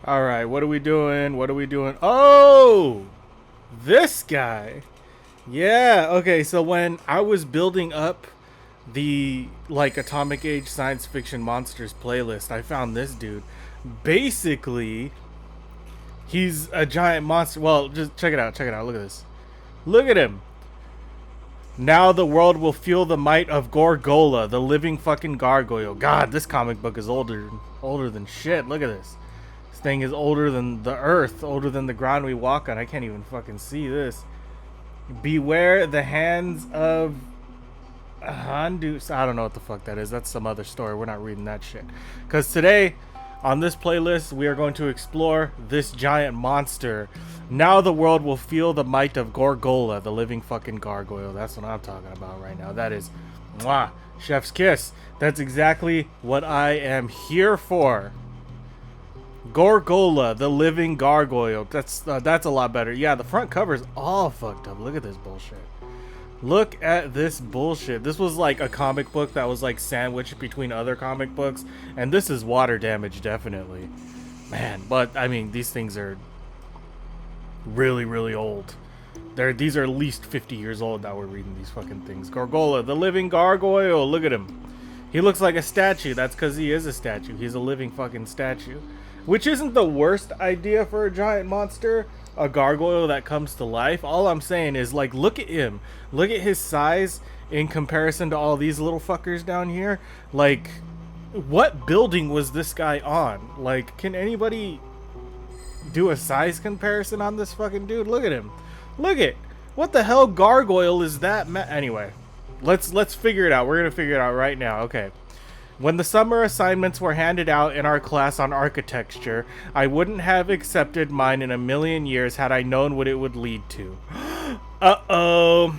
All right, what are we doing? What are we doing? Oh, this guy. Yeah, okay, so when I was building up the like Atomic Age science fiction monsters playlist, I found this dude. Basically, he's a giant monster. Well, just check it out. Check it out. Look at this. Look at him. Now the world will feel the might of Gorgolla, the living fucking gargoyle. God, this comic book is older than shit. Look at this. This thing is older than the earth, older than the ground we walk on. I can't even fucking see this. Beware the hands of Handus. I don't know what the fuck that is. That's some other story. We're not reading that shit. Because today, on this playlist, we are going to explore this giant monster. Now the world will feel the might of Gorgolla, the living fucking gargoyle. That's what I'm talking about right now. That is, mwah, chef's kiss. That's exactly what I am here for. Gorgolla, the living gargoyle. That's a lot better. Yeah, the front cover's all fucked up. Look at this bullshit. Look at this bullshit. This was like a comic book that was like sandwiched between other comic books, and this is water damage, definitely. Man, but I mean, these things are really, really old. These are at least 50 years old that we're reading these fucking things. Gorgolla, the living gargoyle. Look at him. He looks like a statue. That's because he is a statue. He's a living fucking statue. Which isn't the worst idea for a giant monster. A gargoyle that comes to life. All I'm saying is, like, look at him. Look at his size in comparison to all these little fuckers down here. Like, what building was this guy on? Like, can anybody do a size comparison on this fucking dude? Look at him. Look at what the hell gargoyle is that? Anyway, let's figure it out. We're gonna figure it out right now. Okay. When the summer assignments were handed out in our class on architecture, I wouldn't have accepted mine in a million years had I known what it would lead to. Uh-oh.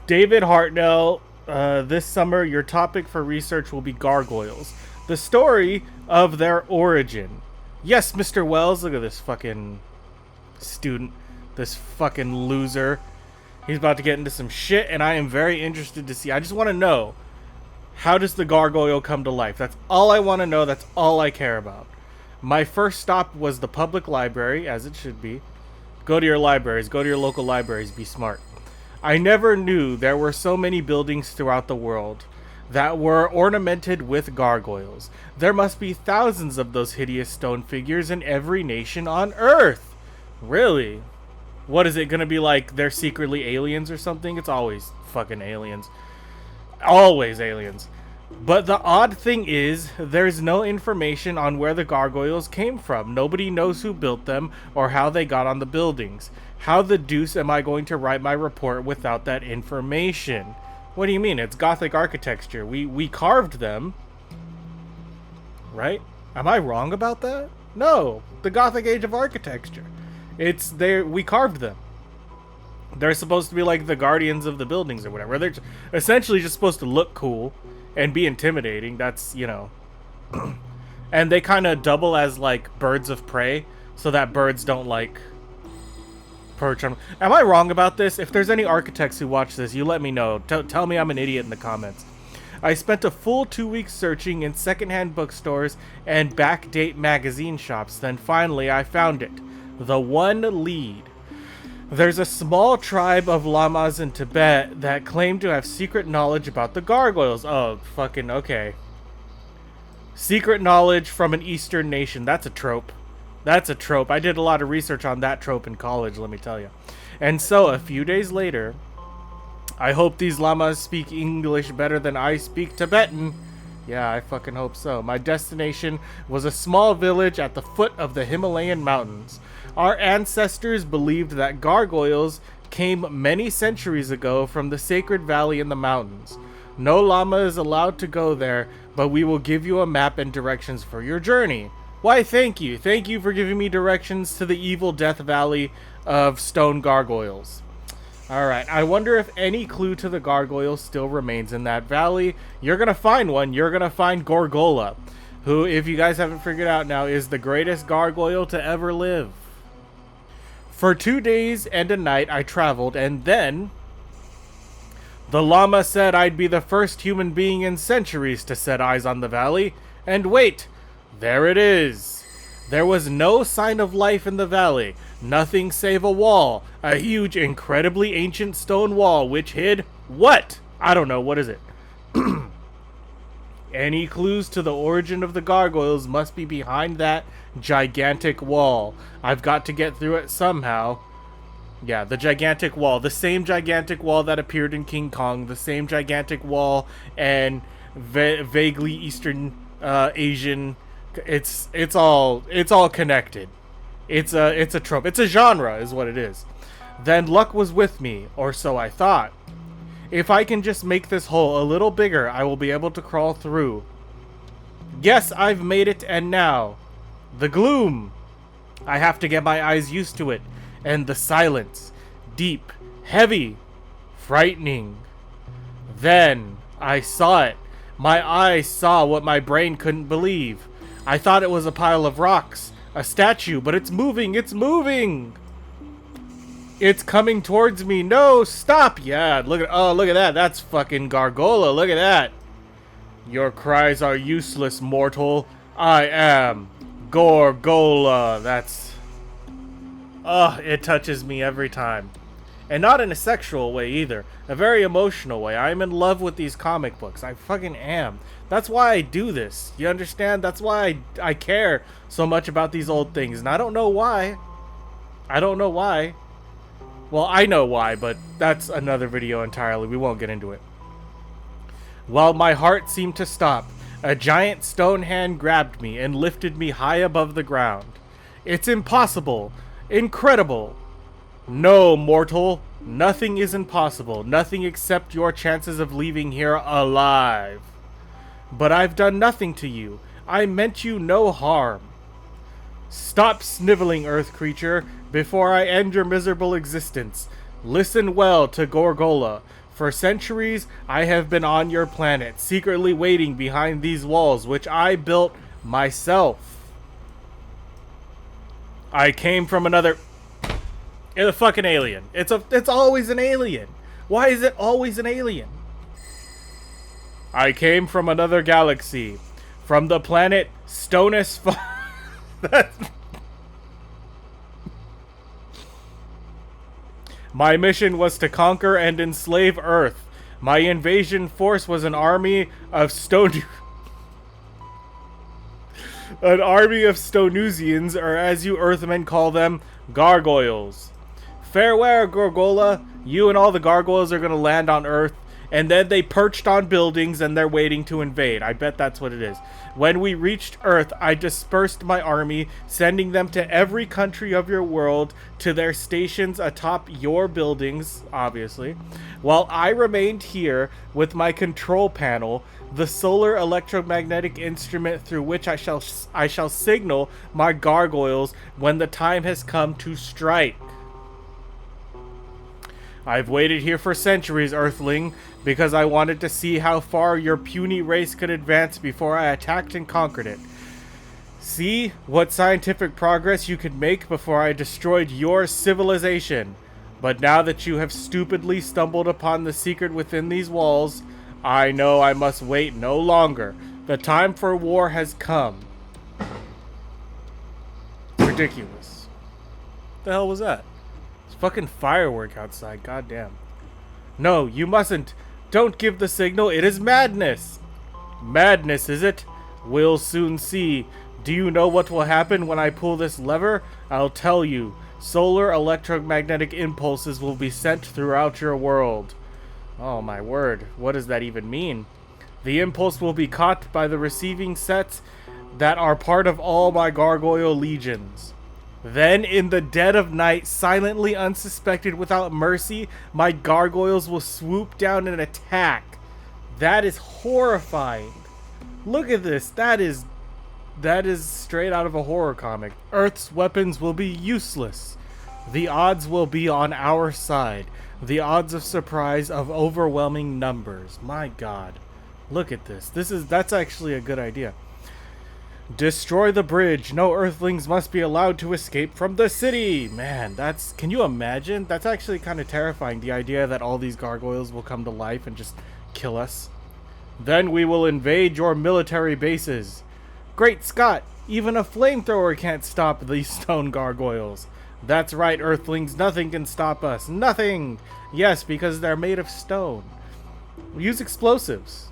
David Hartnell, this summer your topic for research will be gargoyles. The story of their origin. Yes, Mr. Wells, look at this fucking student. This fucking loser. He's about to get into some shit, and I am very interested to see. I just want to know, how does the gargoyle come to life? That's all I want to know. That's all I care about. My first stop was the public library, as it should be. Go to your libraries. Go to your local libraries. Be smart. I never knew there were so many buildings throughout the world that were ornamented with gargoyles. There must be thousands of those hideous stone figures in every nation on Earth. Really? What is it going to be like? They're secretly aliens or something? It's always fucking aliens. Always aliens. But the odd thing is, there's no information on where the gargoyles came from. Nobody knows who built them or how they got on the buildings. How the deuce am I going to write my report without that information? What do you mean? It's Gothic architecture. We carved them. Right? Am I wrong about that? No. The Gothic age of architecture. It's there. We carved them. They're supposed to be like the guardians of the buildings or whatever. They're essentially just supposed to look cool and be intimidating. That's, you know. And they kind of double as like birds of prey so that birds don't like perch on. Am I wrong about this? If there's any architects who watch this, you let me know. Tell me I'm an idiot in the comments. I spent a full 2 weeks searching in secondhand bookstores and backdate magazine shops. Then finally I found it. The one lead. There's a small tribe of llamas in Tibet that claim to have secret knowledge about the gargoyles. Oh, fucking okay. Secret knowledge from an Eastern nation. That's a trope. That's a trope. I did a lot of research on that trope in college, let me tell you. And so, a few days later, I hope these llamas speak English better than I speak Tibetan. Yeah, I fucking hope so. My destination was a small village at the foot of the Himalayan mountains. Our ancestors believed that gargoyles came many centuries ago from the sacred valley in the mountains. No llama is allowed to go there, but we will give you a map and directions for your journey. Why, thank you. Thank you for giving me directions to the evil death valley of stone gargoyles. Alright, I wonder if any clue to the gargoyle still remains in that valley. You're gonna find one. You're gonna find Gorgolla, who, if you guys haven't figured out now, is the greatest gargoyle to ever live. For 2 days and a night I traveled, and then the llama said I'd be the first human being in centuries to set eyes on the valley. And wait, there it is. There was no sign of life in the valley. Nothing save a wall. A huge, incredibly ancient stone wall which hid... What? I don't know. What is it? Any clues to the origin of the gargoyles must be behind that gigantic wall. I've got to get through it somehow. Yeah, the gigantic wall. The same gigantic wall that appeared in King Kong. The same gigantic wall and vaguely Eastern Asian. It's all connected. It's a trope. It's a genre is what it is. Then luck was with me, or so I thought. If I can just make this hole a little bigger, I will be able to crawl through. Yes, I've made it, and now... The gloom! I have to get my eyes used to it. And the silence. Deep. Heavy. Frightening. Then, I saw it. My eyes saw what my brain couldn't believe. I thought it was a pile of rocks. A statue, but it's moving! It's moving! It's coming towards me. No, stop. Yeah, look at that. That's fucking Gargolla. Look at that. Your cries are useless, mortal. I am Gorgolla. That's... it touches me every time. And not in a sexual way either. A very emotional way. I'm in love with these comic books. I fucking am. That's why I do this. You understand? That's why I care so much about these old things. And I don't know why. I don't know why. Well, I know why, but that's another video entirely. We won't get into it. While my heart seemed to stop, a giant stone hand grabbed me and lifted me high above the ground. It's impossible. Incredible. No, mortal. Nothing is impossible. Nothing except your chances of leaving here alive. But I've done nothing to you. I meant you no harm. Stop sniveling, earth creature, before I end your miserable existence. Listen well to Gorgolla. For centuries, I have been on your planet, secretly waiting behind these walls, which I built myself. I came from another... It's a fucking alien. It's always an alien. Why is it always an alien? I came from another galaxy. From the planet Stonus... My mission was to conquer and enslave Earth. My invasion force was an army of an army of Stonusians, or as you Earthmen call them, Gargoyles. Farewell, Gorgolla. You and all the Gargoyles are going to land on Earth, and then they perched on buildings and they're waiting to invade. I bet that's what it is. When we reached Earth, I dispersed my army, sending them to every country of your world, to their stations atop your buildings, obviously, while I remained here with my control panel, the solar electromagnetic instrument through which I shall signal my Gargoyles when the time has come to strike. I've waited here for centuries, Earthling, because I wanted to see how far your puny race could advance before I attacked and conquered it. See what scientific progress you could make before I destroyed your civilization. But now that you have stupidly stumbled upon the secret within these walls, I know I must wait no longer. The time for war has come. Ridiculous. What the hell was that? Fucking firework outside, goddamn. No, you mustn't. Don't give the signal. It is madness. Madness, is it? We'll soon see. Do you know what will happen when I pull this lever? I'll tell you. Solar electromagnetic impulses will be sent throughout your world. Oh my word. What does that even mean? The impulse will be caught by the receiving sets that are part of all my Gargoyle legions. Then, in the dead of night, silently unsuspected without mercy, my Gargoyles will swoop down and attack. That is horrifying. Look at this. That is straight out of a horror comic. Earth's weapons will be useless. The odds will be on our side. The odds of surprise of overwhelming numbers. My God. Look at this. That's actually a good idea. Destroy the bridge. No Earthlings must be allowed to escape from the city. Man, can you imagine? That's actually kind of terrifying. The idea that all these Gargoyles will come to life and just kill us. Then we will invade your military bases. Great Scott! Even a flamethrower can't stop these stone gargoyles. That's right, Earthlings, nothing can stop us. Nothing! Yes, because they're made of stone. Use explosives.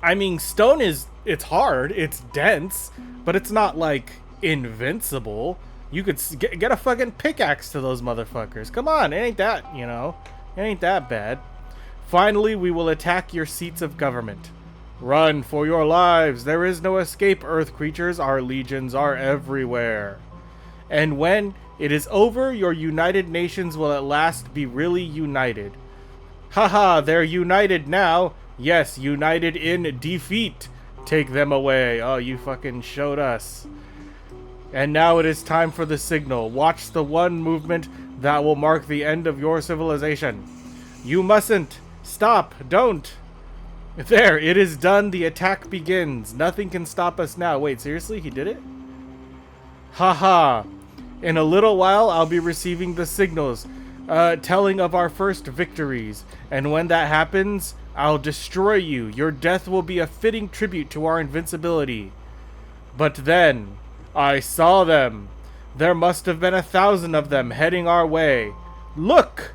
I mean, stone it's hard, it's dense, but it's not like invincible. You could get a fucking pickaxe to those motherfuckers. Come on, it ain't that, you know, it ain't that bad. Finally, we will attack your seats of government. Run for your lives. There is no escape, Earth creatures. Our legions are everywhere. And when it is over, your United Nations will at last be really united. Haha, they're united now. Yes, united in defeat. Take them away. Oh, you fucking showed us. And now it is time for the signal. Watch the one movement that will mark the end of your civilization. You mustn't. Stop. Don't. There, it is done. The attack begins. Nothing can stop us now. Wait, seriously? He did it? Haha. In a little while, I'll be receiving the signals, telling of our first victories. And when that happens, I'll destroy you. Your death will be a fitting tribute to our invincibility. But then, I saw them. There must have been 1,000 of them heading our way. Look!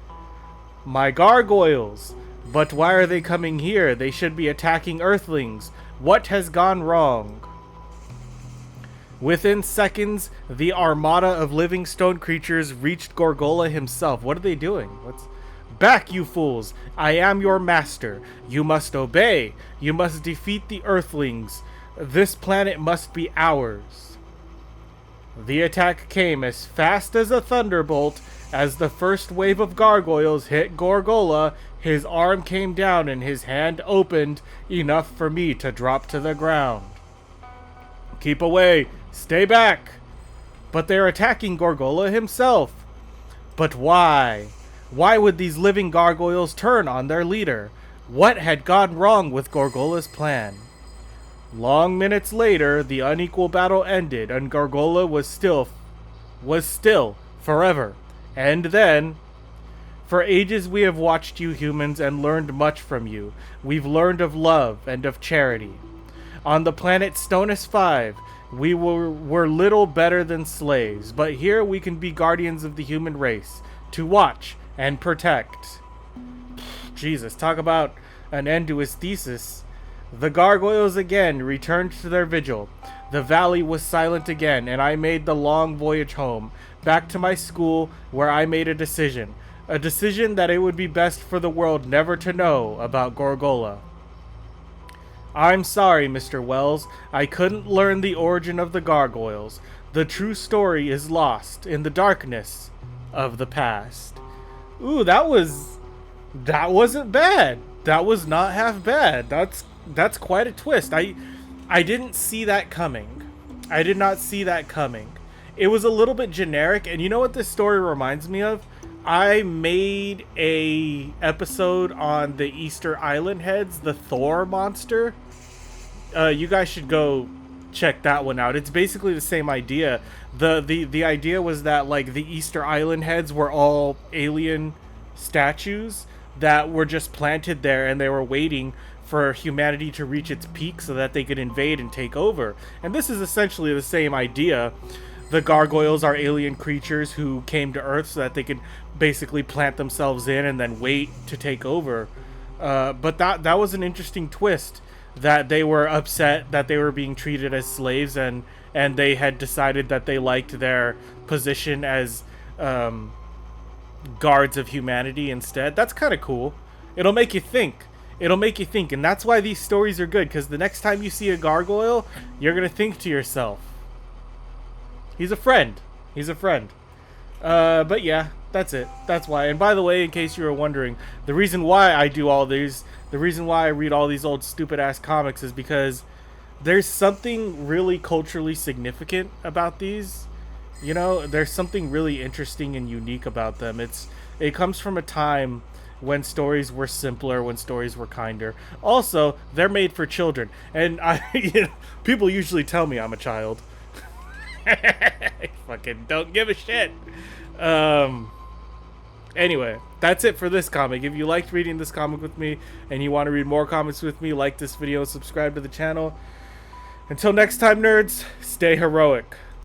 My gargoyles. But why are they coming here? They should be attacking Earthlings. What has gone wrong? Within seconds, the armada of living stone creatures reached Gorgolla himself. What are they doing? Back, you fools! I am your master. You must obey. You must defeat the Earthlings. This planet must be ours. The attack came as fast as a thunderbolt. As the first wave of gargoyles hit Gorgolla, his arm came down and his hand opened enough for me to drop to the ground. Keep away! Stay back! But they're attacking Gorgolla himself. But why? Why would these living gargoyles turn on their leader? What had gone wrong with Gorgolla's plan? Long minutes later, the unequal battle ended and Gorgolla was still forever. And then, for ages we have watched you humans and learned much from you. We've learned of love and of charity. On the planet Stonus 5, we were little better than slaves, but here we can be guardians of the human race, to watch and protect. Jesus, talk about an end to his thesis. The gargoyles again returned to their vigil. The valley was silent again, and I made the long voyage home, back to my school, where I made a decision that it would be best for the world never to know about Gorgolla. I'm sorry, Mr. Wells, I couldn't learn the origin of the gargoyles. The true story is lost in the darkness of the past. Ooh, that wasn't bad. That was not half bad. That's quite a twist. I didn't see that coming. I did not see that coming. It was a little bit generic, and you know what this story reminds me of? I made a episode on the Easter Island heads, the Thor monster. You guys should go check that one out. It's basically the same idea. The idea was that like the Easter Island heads were all alien statues that were just planted there, and they were waiting for humanity to reach its peak so that they could invade and take over. And this is essentially the same idea. The gargoyles are alien creatures who came to Earth so that they could basically plant themselves in and then wait to take over. But that was an interesting twist, that they were upset that they were being treated as slaves, and they had decided that they liked their position as guards of humanity instead. That's kind of cool. It'll make you think. And that's why these stories are good, because the next time you see a gargoyle, you're going to think to yourself, he's a friend. But yeah, that's it. That's why. And by the way, in case you were wondering, the reason why I do all these, the reason why I read all these old stupid ass comics is because there's something really culturally significant about these. You know, there's something really interesting and unique about them. It comes from a time when stories were simpler, when stories were kinder. Also, they're made for children. And people usually tell me I'm a child. I fucking don't give a shit. Anyway, that's it for this comic. If you liked reading this comic with me and you want to read more comics with me, like this video, subscribe to the channel. Until next time, nerds, stay heroic.